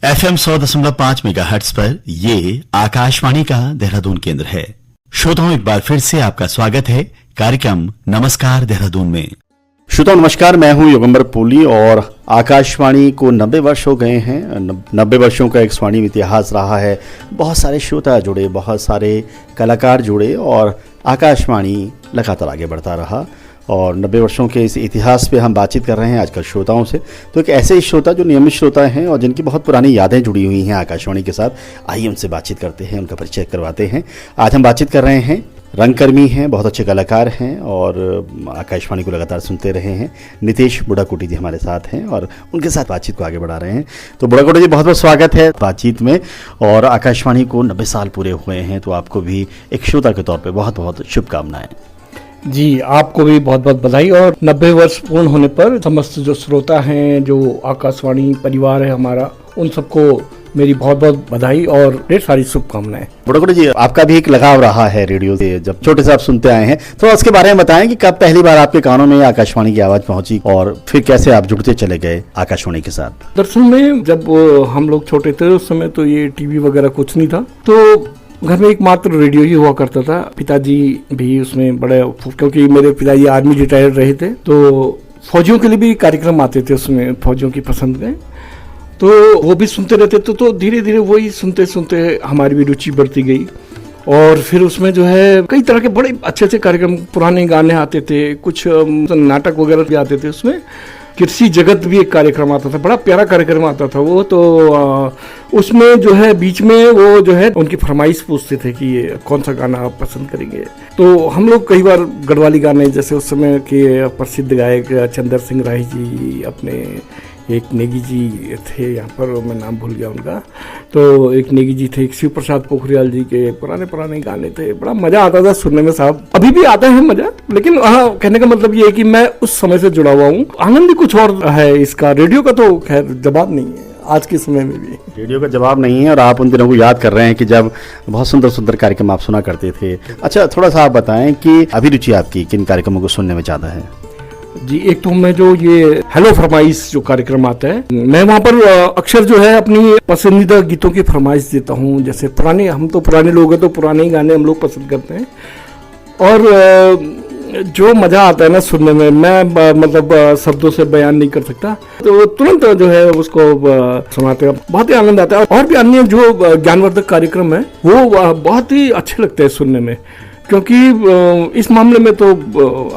FM 100.5 megahertz पर ये आकाशवाणी का देहरादून केंद्र है। श्रोताओं, एक बार फिर से आपका स्वागत है कार्यक्रम नमस्कार देहरादून में। श्रोताओं नमस्कार, मैं हूं योगंबर पोली और आकाशवाणी को 90 वर्ष हो गए हैं। 90 वर्षों का एक स्वर्णिम इतिहास रहा है। बहुत सारे श्रोता जुड़े, बहुत सारे कलाकार जुड़े और आकाशवाणी लगातार आगे बढ़ता रहा। और 90 वर्षों के इस इतिहास पे हम बातचीत कर रहे हैं आजकल श्रोताओं से। तो एक ऐसे ही श्रोता जो नियमित श्रोता हैं और जिनकी बहुत पुरानी यादें जुड़ी हुई हैं आकाशवाणी के साथ, आइए उनसे बातचीत करते हैं, उनका परिचय करवाते हैं। आज हम बातचीत कर रहे हैं, रंगकर्मी हैं, बहुत अच्छे कलाकार हैं और आकाशवाणी को लगातार सुनते रहे हैं। नितेश बुढ़ाकोटी जी हमारे साथ हैं और उनके साथ बातचीत को आगे बढ़ा रहे हैं। तो बुढ़ाकोटी जी, बहुत बहुत स्वागत है बातचीत में। और आकाशवाणी को 90 साल पूरे हुए हैं, तो आपको भी एक श्रोता के तौर पर बहुत बहुत शुभकामनाएं। जी, आपको भी बहुत बहुत बधाई। और 90 वर्ष पूर्ण होने पर समस्त जो श्रोता हैं, जो आकाशवाणी परिवार है हमारा, उन सबको मेरी बहुत बहुत बधाई और ढेर सारी शुभकामनाएं। बुढ़ाकोटी जी, आपका भी एक लगाव रहा है रेडियो से, जब छोटे से आप सुनते आए हैं, तो उसके बारे में बताएं कि कब पहली बार आपके कानों में आकाशवाणी की आवाज पहुंची और फिर कैसे आप जुड़ते चले गए आकाशवाणी के साथ। दरअसल में जब हम लोग छोटे थे उस समय तो ये टीवी वगैरह कुछ नहीं था, तो घर में एकमात्र रेडियो ही हुआ करता था। पिताजी भी उसमें बड़े, क्योंकि मेरे पिताजी आर्मी रिटायर्ड रहे थे, तो फौजियों के लिए भी कार्यक्रम आते थे उसमें, फौजियों की पसंद में, तो वो भी सुनते रहते थे। तो धीरे धीरे वही सुनते सुनते हमारी भी रुचि बढ़ती गई। और फिर उसमें जो है कई तरह के बड़े अच्छे अच्छे कार्यक्रम, पुराने गाने आते थे, कुछ नाटक वगैरह भी आते थे। उसमें कृषि जगत भी एक कार्यक्रम आता था, बड़ा प्यारा कार्यक्रम आता था वो। तो उसमें जो है बीच में वो जो है उनकी फरमाइश पूछते थे कि ये कौन सा गाना आप पसंद करेंगे। तो हम लोग कई बार गढ़वाली गाने, जैसे उस समय के प्रसिद्ध गायक चंदर सिंह राही जी, अपने एक नेगी जी थे यहाँ पर, मैं नाम भूल गया उनका, तो एक नेगी जी थे, एक शिव प्रसाद पोखरियाल जी के पुराने पुराने गाने थे। बड़ा मजा आता था सुनने में साहब, अभी भी आता है मजा। लेकिन हाँ, कहने का मतलब ये है कि मैं उस समय से जुड़ा हुआ हूँ। आनंद ही कुछ और है इसका। रेडियो का तो खैर जवाब नहीं है, आज के समय में भी रेडियो का जवाब नहीं है। और आप उन दिनों को याद कर रहे हैं कि जब बहुत सुंदर सुंदर कार्यक्रम आप सुना करते थे। अच्छा, थोड़ा सा आप बताएं कि अभिरुचि आपकी किन कार्यक्रमों को सुनने में ज़्यादा है। जी, एक तो मैं जो ये हेलो फरमाइश जो कार्यक्रम आता है, मैं वहाँ पर अक्सर जो है अपनी पसंदीदा गीतों की फरमाइश देता हूँ। जैसे पुराने, हम तो पुराने लोग हैं तो पुराने ही गाने हम लोग पसंद करते हैं। और जो मज़ा आता है ना सुनने में, मैं मतलब शब्दों से बयान नहीं कर सकता। तो तुरंत जो है उसको सुनाते हैं, बहुत ही आनंद आता है। और भी अन्य जो ज्ञानवर्धक कार्यक्रम है वो बहुत ही अच्छे लगते हैं सुनने में, क्योंकि इस मामले में तो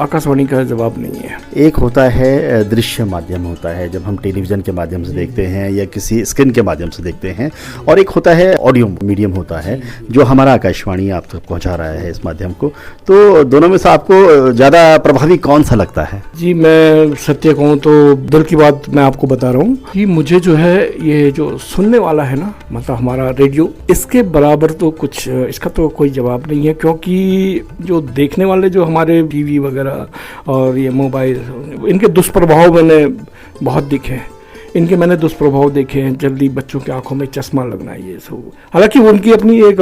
आकाशवाणी का जवाब नहीं है। एक होता है दृश्य माध्यम होता है, जब हम टेलीविज़न के माध्यम से देखते हैं या किसी स्क्रीन के माध्यम से देखते हैं, और एक होता है ऑडियो मीडियम होता है जो हमारा आकाशवाणी आप तक पहुंचा रहा है इस माध्यम को। तो दोनों में से आपको ज़्यादा प्रभावी कौन सा लगता है? जी, मैं सत्य कहूँ तो दिल की बात मैं आपको बता रहा हूँ कि मुझे जो है ये जो सुनने वाला है ना, मतलब हमारा रेडियो, इसके बराबर तो कुछ, इसका तो कोई जवाब नहीं है। क्योंकि जो देखने वाले जो हमारे टीवी वगैरह और ये मोबाइल, इनके दुष्प्रभाव मैंने बहुत दिखे हैं। इनके मैंने दुष्प्रभाव देखे हैं, जल्दी बच्चों की आंखों में चश्मा लगना, ये सब। हालांकि उनकी अपनी एक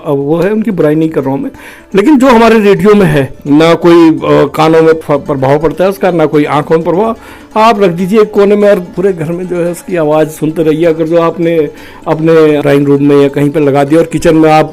वो है, उनकी बुराई नहीं कर रहा हूँ मैं, लेकिन जो हमारे रेडियो में है, ना कोई कानों में प्रभाव पड़ता है उसका, ना कोई आंखों में प्रभाव। आप रख दीजिए एक कोने में और पूरे घर में जो है उसकी आवाज़ सुनते रहिए। अगर जो आपने अपने ड्राइंग रूम में या कहीं पर लगा दिया और किचन में आप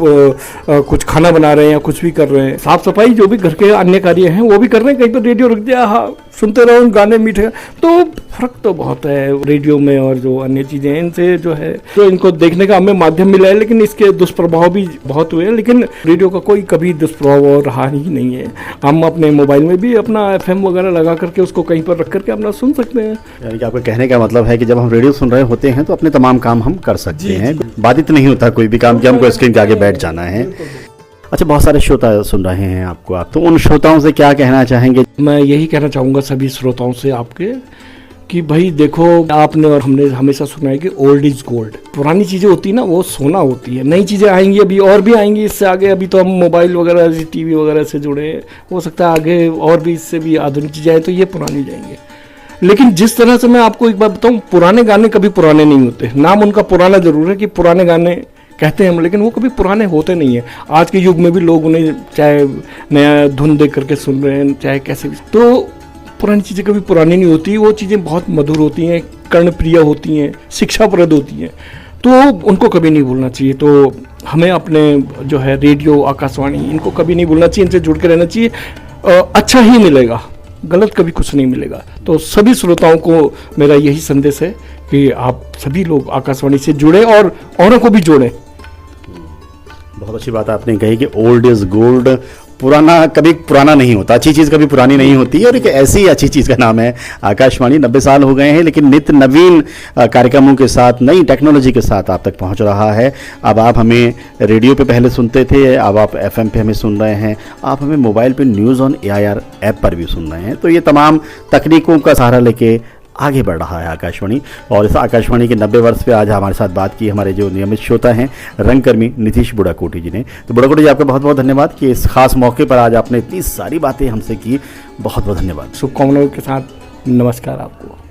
कुछ खाना बना रहे हैं या कुछ भी कर रहे हैं, साफ सफाई जो भी घर के अन्य कार्य हैं वो भी कर रहे हैं, कहीं पर रेडियो रख दिया, हाँ सुनते रहो गाने मीठे, तो फर्क तो बहुत है रेडियो में और जो अन्य चीज़ें हैं इनसे। जो है तो इनको देखने का हमें माध्यम मिला है, लेकिन इसके दुष्प्रभाव भी बहुत हुए हैं। लेकिन रेडियो का कोई कभी दुष्प्रभाव और रहा ही नहीं है। हम अपने मोबाइल में भी अपना FM वगैरह लगा करके उसको कहीं पर रख करके अपना सुन सकते हैं। यानी कि आपका कहने का मतलब है कि जब हम रेडियो सुन रहे होते हैं तो अपने तमाम काम हम कर सकते हैं, बाधित नहीं होता कोई भी काम कि हमको स्क्रीन के आगे बैठ जाना है। अच्छा, बहुत सारे श्रोता सुन रहे हैं आपको, आप तो उन श्रोताओं से क्या कहना चाहेंगे? मैं यही कहना चाहूँगा सभी श्रोताओं से आपके कि भाई देखो, आपने और हमने हमेशा सुना है कि ओल्ड इज गोल्ड। पुरानी चीज़ें होती है ना, वो सोना होती है। नई चीज़ें आएंगी अभी और भी आएंगी इससे आगे। अभी तो हम मोबाइल वगैरह टीवी वगैरह से जुड़े हैं, हो सकता है आगे और भी इससे भी आधुनिक चीज़ें आए तो ये पुरानी जाएंगे। लेकिन जिस तरह से मैं आपको एक बात बताऊं, पुराने गाने कभी पुराने नहीं होते। नाम उनका पुराना जरूर है कि पुराने गाने कहते हैं हम, लेकिन वो कभी पुराने होते नहीं है। आज के युग में भी लोग उन्हें चाहे नया धुन देख करके सुन रहे हैं, चाहे कैसे भी। तो पुरानी चीज़ें कभी पुरानी नहीं होती, वो चीज़ें बहुत मधुर होती हैं, कर्णप्रिय होती हैं, शिक्षाप्रद होती हैं, तो उनको कभी नहीं भूलना चाहिए। तो हमें अपने जो है रेडियो, आकाशवाणी, इनको कभी नहीं भूलना चाहिए, इनसे जुड़ के रहना चाहिए। अच्छा ही मिलेगा, गलत कभी कुछ नहीं मिलेगा। तो सभी श्रोताओं को मेरा यही संदेश है कि आप सभी लोग आकाशवाणी से जुड़े और औरों को भी जोड़ें। बहुत अच्छी बात आपने कही कि ओल्ड इज गोल्ड, पुराना कभी पुराना नहीं होता, अच्छी चीज़ कभी पुरानी नहीं होती। और एक ऐसी अच्छी चीज़ का नाम है आकाशवाणी। 90 साल हो गए हैं, लेकिन नित्य नवीन कार्यक्रमों के साथ, नई टेक्नोलॉजी के साथ आप तक पहुंच रहा है। अब आप हमें रेडियो पे पहले सुनते थे, अब आप FM पे हमें सुन रहे हैं, आप हमें मोबाइल पे न्यूज़ ऑन AIR ऐप पर भी सुन रहे हैं। तो ये तमाम तकनीकों का सहारा लेके आगे बढ़ रहा है आकाशवाणी। और इस आकाशवाणी के 90 वर्ष पे आज हमारे साथ बात की हमारे जो नियमित श्रोता हैं, रंगकर्मी नीतीश बुढ़ाकोटी जी ने। तो बुढ़ाकोटी जी, आपका बहुत बहुत धन्यवाद कि इस खास मौके पर आज आपने इतनी सारी बातें हमसे की। बहुत बहुत धन्यवाद। शुभकामनाओं के साथ नमस्कार आपको।